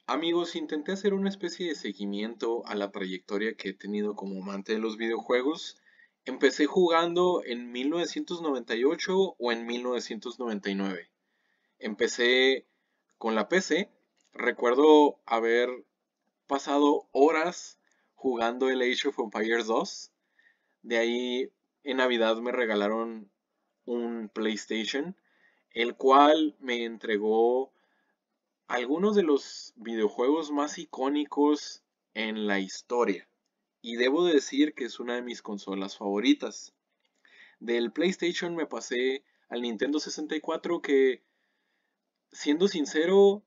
Amigos, intenté hacer una especie de seguimiento a la trayectoria que he tenido como amante de los videojuegos. Empecé jugando en 1998 o en 1999. Empecé con la PC. Recuerdo haber pasado horas jugando el Age of Empires 2. De ahí en Navidad me regalaron un PlayStation, el cual me entregó algunos de los videojuegos más icónicos en la historia. Y debo decir que es una de mis consolas favoritas. Del PlayStation me pasé al Nintendo 64 que, siendo sincero,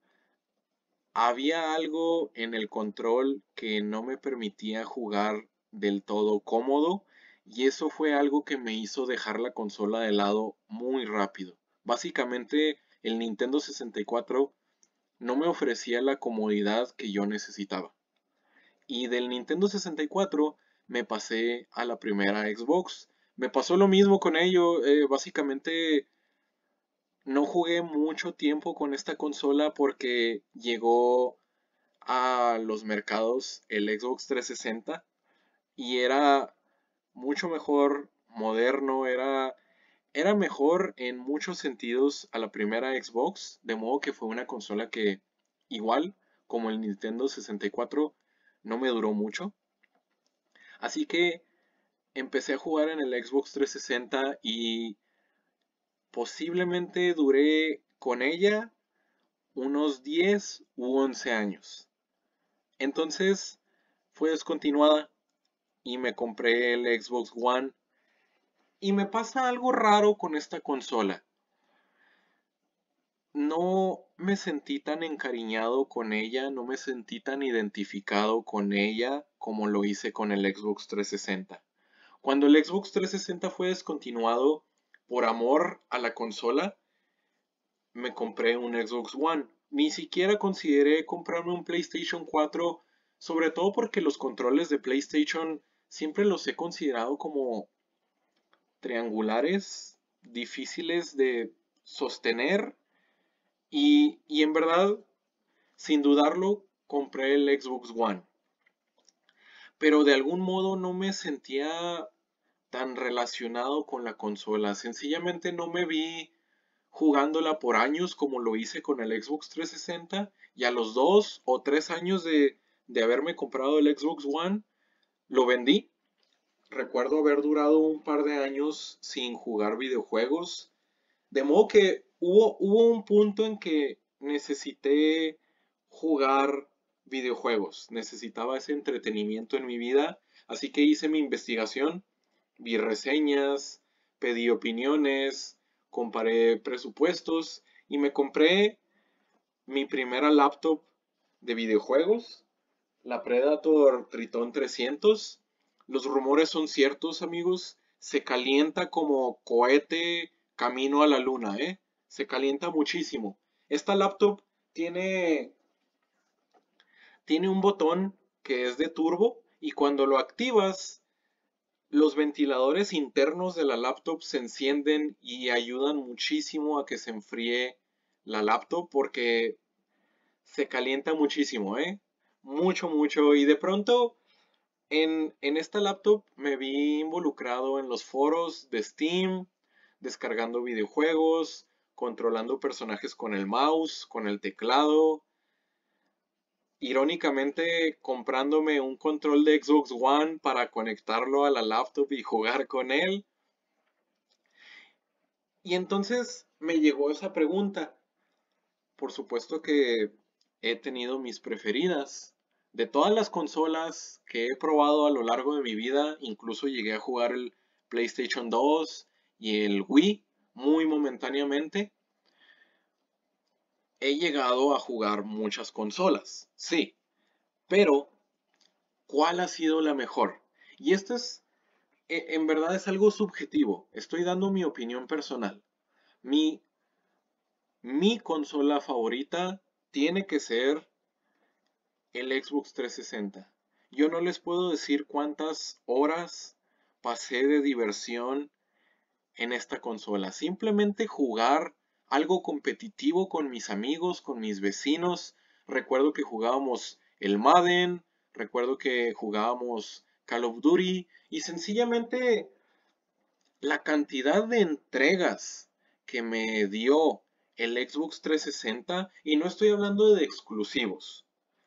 había algo en el control que no me permitía jugar del todo cómodo y eso fue algo que me hizo dejar la consola de lado muy rápido. Básicamente el Nintendo 64 no me ofrecía la comodidad que yo necesitaba. Y del Nintendo 64 me pasé a la primera Xbox. Me pasó lo mismo con ello. Básicamente no jugué mucho tiempo con esta consola porque llegó a los mercados el Xbox 360 y era mucho mejor moderno, era mejor en muchos sentidos a la primera Xbox, de modo que fue una consola que igual como el Nintendo 64 no me duró mucho. Así que empecé a jugar en el Xbox 360 y posiblemente duré con ella unos 10 u 11 años. Entonces fue descontinuada y me compré el Xbox One. Y me pasa algo raro con esta consola. No me sentí tan encariñado con ella, no me sentí tan identificado con ella como lo hice con el Xbox 360. Cuando el Xbox 360 fue descontinuado por amor a la consola, me compré un Xbox One. Ni siquiera consideré comprarme un PlayStation 4, sobre todo porque los controles de PlayStation siempre los he considerado como triangulares, difíciles de sostener y en verdad, sin dudarlo, compré el Xbox One. Pero de algún modo no me sentía tan relacionado con la consola. Sencillamente no me vi jugándola por años como lo hice con el Xbox 360 y a los 2 o 3 años de haberme comprado el Xbox One, lo vendí. Recuerdo haber durado un par de años sin jugar videojuegos. De modo que hubo un punto en que necesité jugar videojuegos, necesitaba ese entretenimiento en mi vida, así que hice mi investigación, vi reseñas, pedí opiniones, comparé presupuestos y me compré mi primera laptop de videojuegos, la Predator Triton 300. Los rumores son ciertos, amigos. Se calienta como cohete camino a la luna, ¿eh? Se calienta muchísimo. Esta laptop tiene, tiene un botón que es de turbo y cuando lo activas, los ventiladores internos de la laptop se encienden y ayudan muchísimo a que se enfríe la laptop porque se calienta muchísimo, ¿eh? Mucho, mucho. Y de pronto en esta laptop me vi involucrado en los foros de Steam, descargando videojuegos, controlando personajes con el mouse, con el teclado, irónicamente comprándome un control de Xbox One para conectarlo a la laptop y jugar con él. Y entonces me llegó esa pregunta. Por supuesto que he tenido mis preferidas. De todas las consolas que he probado a lo largo de mi vida, incluso llegué a jugar el PlayStation 2 y el Wii muy momentáneamente. He llegado a jugar muchas consolas, sí, pero ¿cuál ha sido la mejor? Y esto es, en verdad es algo subjetivo. Estoy dando mi opinión personal. Mi, mi consola favorita tiene que ser el Xbox 360. Yo no les puedo decir cuántas horas pasé de diversión en esta consola. Simplemente jugar algo competitivo con mis amigos, con mis vecinos, recuerdo que jugábamos el Madden, recuerdo que jugábamos Call of Duty y sencillamente la cantidad de entregas que me dio el Xbox 360, y no estoy hablando de exclusivos,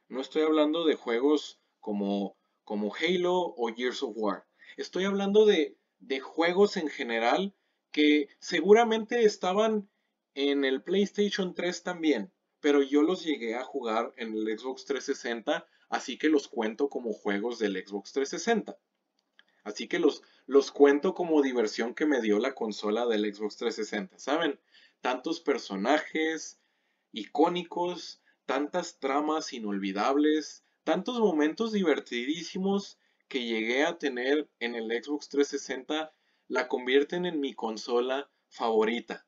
no estoy hablando de juegos como Halo o Gears of War, estoy hablando de juegos en general que seguramente estaban en el PlayStation 3 también, pero yo los llegué a jugar en el Xbox 360, así que los cuento como juegos del Xbox 360. Así que los cuento como diversión que me dio la consola del Xbox 360, ¿saben? Tantos personajes icónicos, tantas tramas inolvidables, tantos momentos divertidísimos que llegué a tener en el Xbox 360 la convierten en mi consola favorita.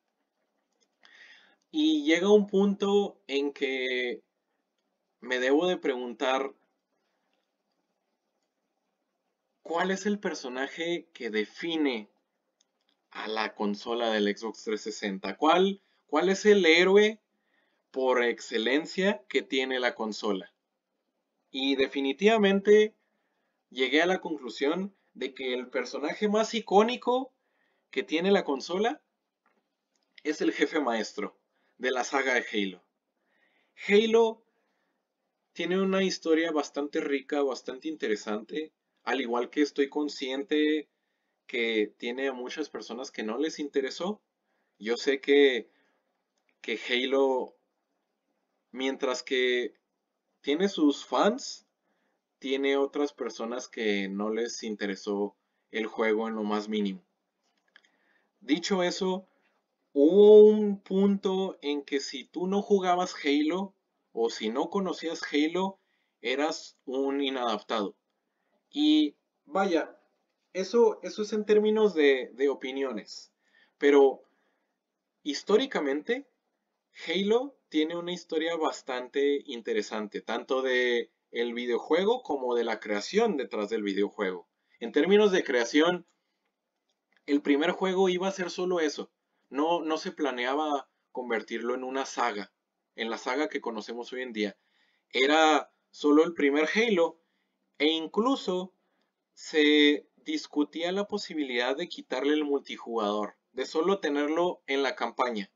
Y llega un punto en que me debo de preguntar, ¿cuál es el personaje que define a la consola del Xbox 360? ¿Cuál es el héroe por excelencia que tiene la consola? Y definitivamente llegué a la conclusión de que el personaje más icónico que tiene la consola es el jefe maestro de la saga de Halo. Halo tiene una historia bastante rica, bastante interesante, al igual que estoy consciente que tiene a muchas personas que no les interesó. Yo sé que Halo, mientras que tiene sus fans, tiene otras personas que no les interesó el juego en lo más mínimo. Dicho eso, hubo un punto en que si tú no jugabas Halo o si no conocías Halo, eras un inadaptado. Y vaya, eso es en términos de opiniones. Pero históricamente, Halo tiene una historia bastante interesante, tanto de el videojuego como de la creación detrás del videojuego. En términos de creación, el primer juego iba a ser solo eso. No se planeaba convertirlo en una saga, en la saga que conocemos hoy en día. Era solo el primer Halo e incluso se discutía la posibilidad de quitarle el multijugador, de solo tenerlo en la campaña,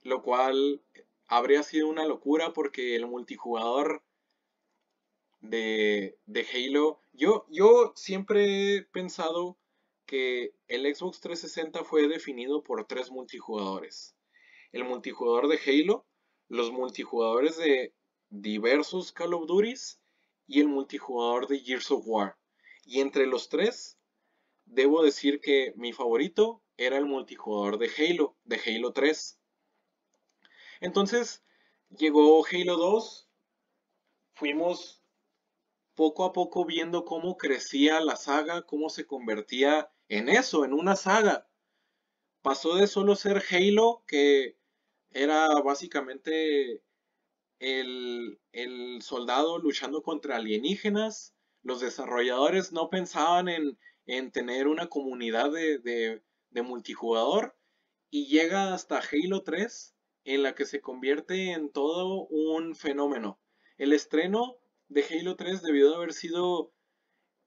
lo cual habría sido una locura porque el multijugador de Halo, yo siempre he pensado que el Xbox 360 fue definido por tres multijugadores. El multijugador de Halo, los multijugadores de diversos Call of Duties y el multijugador de Gears of War. Y entre los tres, debo decir que mi favorito era el multijugador de Halo 3. Entonces, llegó Halo 2, fuimos poco a poco viendo cómo crecía la saga, cómo se convertía en eso, en una saga. Pasó de solo ser Halo, que era básicamente el soldado luchando contra alienígenas. Los desarrolladores no pensaban en tener una comunidad de multijugador y llega hasta Halo 3 en la que se convierte en todo un fenómeno. El estreno de Halo 3 debió de haber sido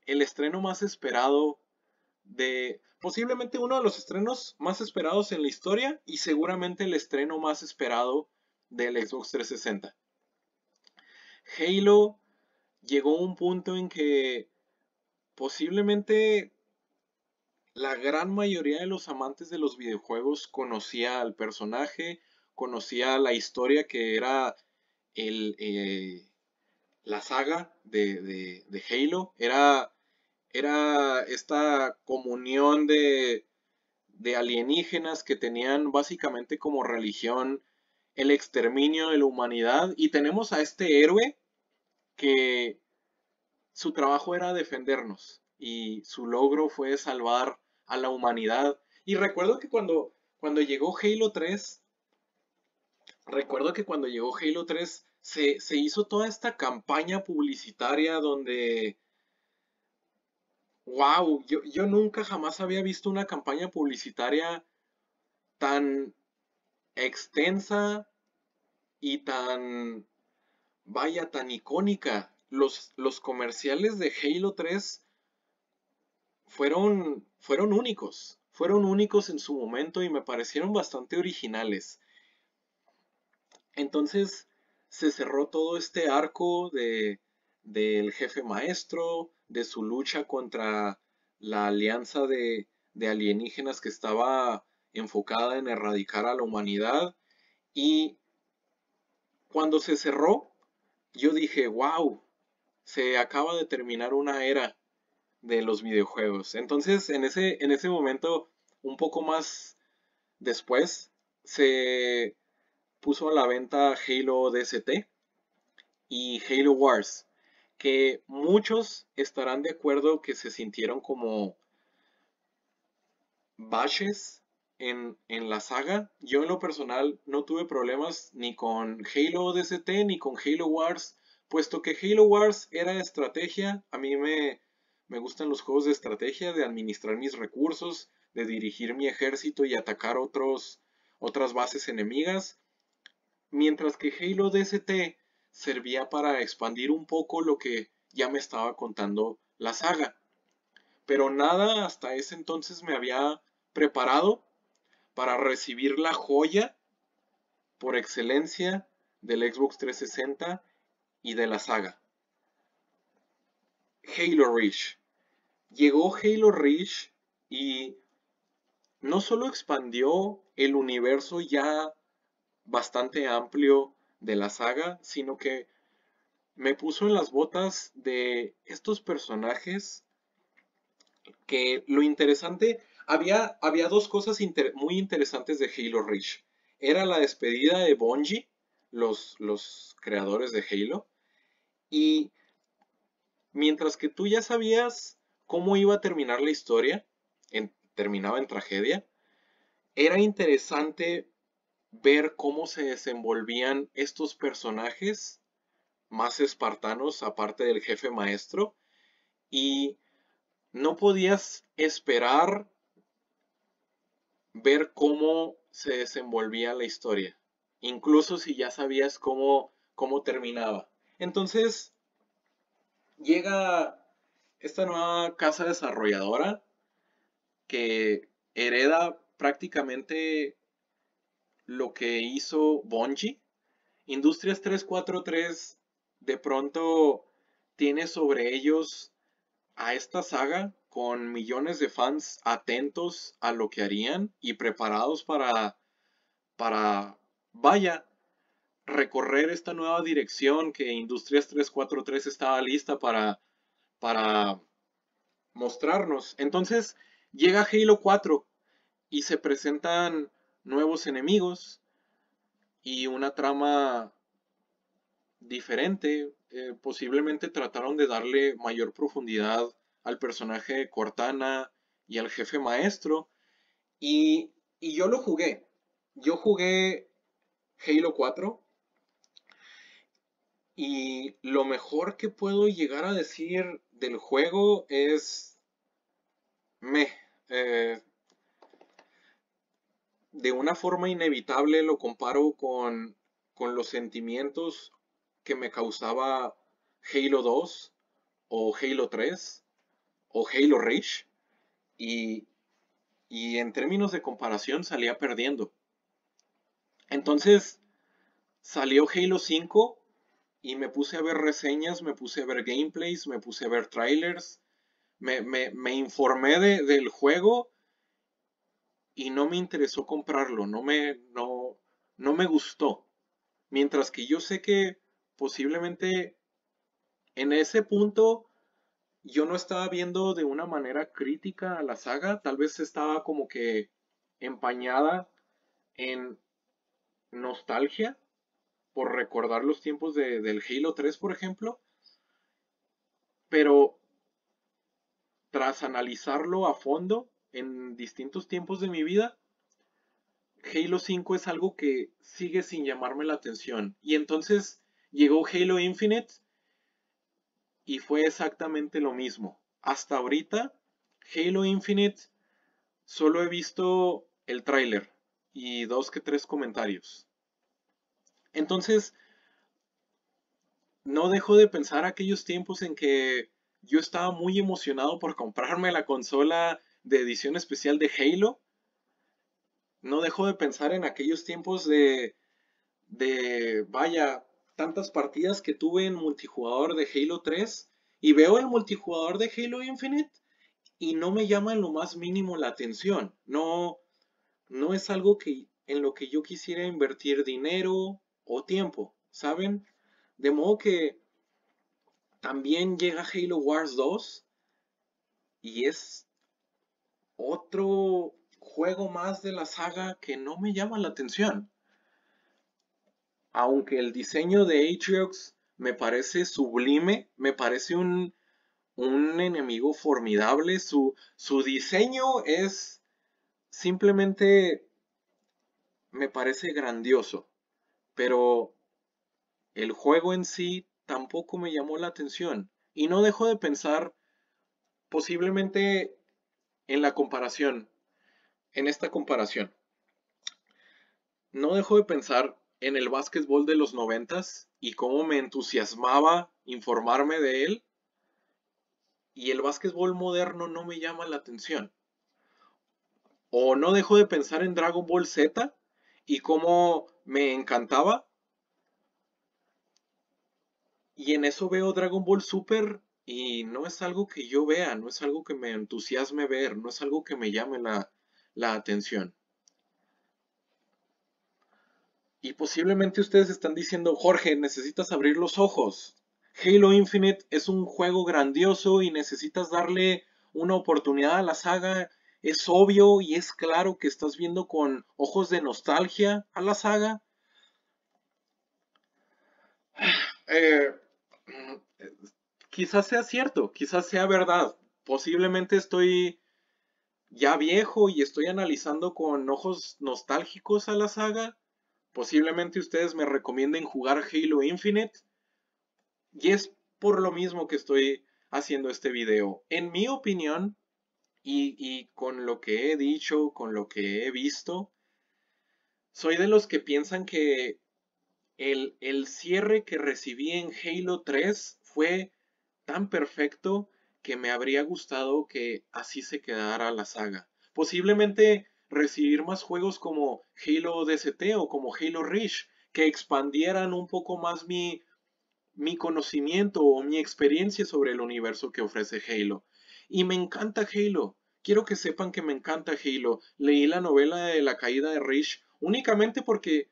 el estreno más esperado posiblemente uno de los estrenos más esperados en la historia y seguramente el estreno más esperado del Xbox 360. Halo llegó a un punto en que posiblemente la gran mayoría de los amantes de los videojuegos conocía al personaje, conocía la historia que era el, la saga de Halo. Era esta comunión de alienígenas que tenían básicamente como religión el exterminio de la humanidad. Y tenemos a este héroe que su trabajo era defendernos y su logro fue salvar a la humanidad. Y recuerdo que cuando llegó Halo 3, recuerdo que cuando llegó Halo 3 se hizo toda esta campaña publicitaria donde, wow, yo nunca jamás había visto una campaña publicitaria tan extensa y tan vaya, tan icónica. Los comerciales de Halo 3 fueron únicos. Fueron únicos en su momento y me parecieron bastante originales. Entonces se cerró todo este arco del jefe maestro, de su lucha contra la alianza de alienígenas que estaba enfocada en erradicar a la humanidad. Y cuando se cerró, yo dije, wow, se acaba de terminar una era de los videojuegos. Entonces, en ese momento, un poco más después, se puso a la venta Halo DST y Halo Wars, que muchos estarán de acuerdo que se sintieron como baches en la saga. Yo en lo personal no tuve problemas ni con Halo DST ni con Halo Wars, puesto que Halo Wars era estrategia. A mí me gustan los juegos de estrategia, de administrar mis recursos, de dirigir mi ejército y atacar otras bases enemigas. Mientras que Halo DST servía para expandir un poco lo que ya me estaba contando la saga. Pero nada hasta ese entonces me había preparado para recibir la joya por excelencia del Xbox 360 y de la saga. Halo Reach. Llegó Halo Reach y no solo expandió el universo ya bastante amplio de la saga, sino que me puso en las botas de estos personajes que lo interesante, había dos cosas muy interesantes de Halo Reach. Era la despedida de Bungie, los creadores de Halo, y mientras que tú ya sabías cómo iba a terminar la historia, terminaba en tragedia, era interesante ver cómo se desenvolvían estos personajes más espartanos, aparte del jefe maestro, y no podías esperar ver cómo se desenvolvía la historia, incluso si ya sabías cómo terminaba. Entonces llega esta nueva casa desarrolladora que hereda prácticamente lo que hizo Bungie. Industrias 343 de pronto tiene sobre ellos a esta saga con millones de fans atentos a lo que harían y preparados para, vaya, recorrer esta nueva dirección que Industrias 343 estaba lista para mostrarnos. Entonces llega Halo 4 y se presentan nuevos enemigos y una trama diferente. Posiblemente trataron de darle mayor profundidad al personaje de Cortana y al jefe maestro. Y yo lo jugué. Yo jugué Halo 4 y lo mejor que puedo llegar a decir del juego es me. eh, de una forma inevitable lo comparo con los sentimientos que me causaba Halo 2 o Halo 3 o Halo Reach y, y en términos de comparación salía perdiendo. Entonces salió Halo 5 y me puse a ver reseñas, me puse a ver gameplays, me puse a ver trailers, me informé del juego y no me interesó comprarlo, no me gustó. Mientras que yo sé que posiblemente en ese punto yo no estaba viendo de una manera crítica a la saga, tal vez estaba como que empañada en nostalgia por recordar los tiempos del Halo 3, por ejemplo, pero tras analizarlo a fondo en distintos tiempos de mi vida, Halo 5 es algo que sigue sin llamarme la atención. Y entonces llegó Halo Infinite y fue exactamente lo mismo. Hasta ahorita, Halo Infinite, solo he visto el tráiler y dos que tres comentarios. Entonces, no dejo de pensar aquellos tiempos en que yo estaba muy emocionado por comprarme la consola de edición especial de Halo. No dejo de pensar en aquellos tiempos vaya, tantas partidas que tuve en multijugador de Halo 3 y veo el multijugador de Halo Infinite y no me llama en lo más mínimo la atención. No, no es algo en lo que yo quisiera invertir dinero o tiempo, ¿saben? De modo que también llega Halo Wars 2 y es otro juego más de la saga que no me llama la atención. Aunque el diseño de Atriox me parece sublime, me parece un enemigo formidable, su diseño es simplemente, me parece grandioso, pero el juego en sí tampoco me llamó la atención. Y no dejo de pensar posiblemente en la comparación, en esta comparación. No dejo de pensar en el básquetbol de los noventas y cómo me entusiasmaba informarme de él, y el básquetbol moderno no me llama la atención. O no dejo de pensar en Dragon Ball Z y cómo me encantaba, y en eso veo Dragon Ball Super y no es algo que yo vea, no es algo que me entusiasme ver, no es algo que me llame la atención. Y posiblemente ustedes están diciendo, Jorge, necesitas abrir los ojos. Halo Infinite es un juego grandioso y necesitas darle una oportunidad a la saga. Es obvio y es claro que estás viendo con ojos de nostalgia a la saga. Eh, Quizás sea cierto, quizás sea verdad. Posiblemente estoy ya viejo y estoy analizando con ojos nostálgicos a la saga. Posiblemente ustedes me recomienden jugar Halo Infinite. Y es por lo mismo que estoy haciendo este video. En mi opinión, y con lo que he dicho, con lo que he visto, soy de los que piensan que el cierre que recibí en Halo 3 fue tan perfecto que me habría gustado que así se quedara la saga. Posiblemente recibir más juegos como Halo DST o como Halo Reach, que expandieran un poco más mi conocimiento o mi experiencia sobre el universo que ofrece Halo. Y me encanta Halo. Quiero que sepan que me encanta Halo. Leí la novela de la caída de Reach únicamente porque,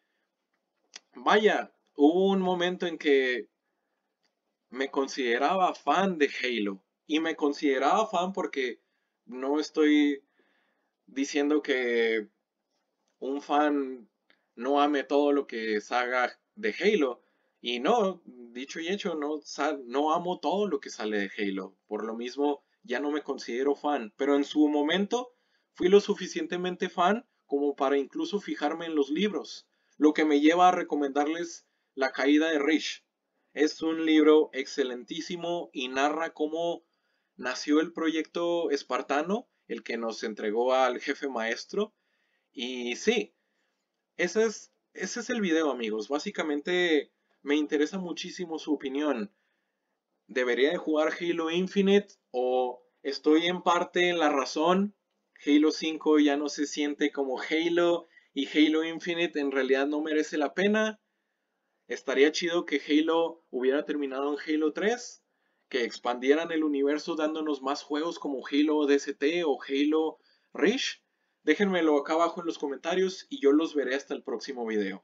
vaya, hubo un momento en que me consideraba fan de Halo. Y me consideraba fan porque no estoy diciendo que un fan no ame todo lo que salga de Halo. Y no, dicho y hecho, no amo todo lo que sale de Halo. Por lo mismo, ya no me considero fan. Pero en su momento fui lo suficientemente fan como para incluso fijarme en los libros. Lo que me lleva a recomendarles La caída de Reach. Es un libro excelentísimo y narra cómo nació el proyecto espartano, el que nos entregó al jefe maestro. Y sí, ese es el video, amigos. Básicamente me interesa muchísimo su opinión. ¿Debería de jugar Halo Infinite o estoy en parte en la razón? Halo 5 ya no se siente como Halo y Halo Infinite en realidad no merece la pena. Estaría chido que Halo hubiera terminado en Halo 3, que expandieran el universo dándonos más juegos como Halo DST o Halo Reach. Déjenmelo acá abajo en los comentarios y yo los veré hasta el próximo video.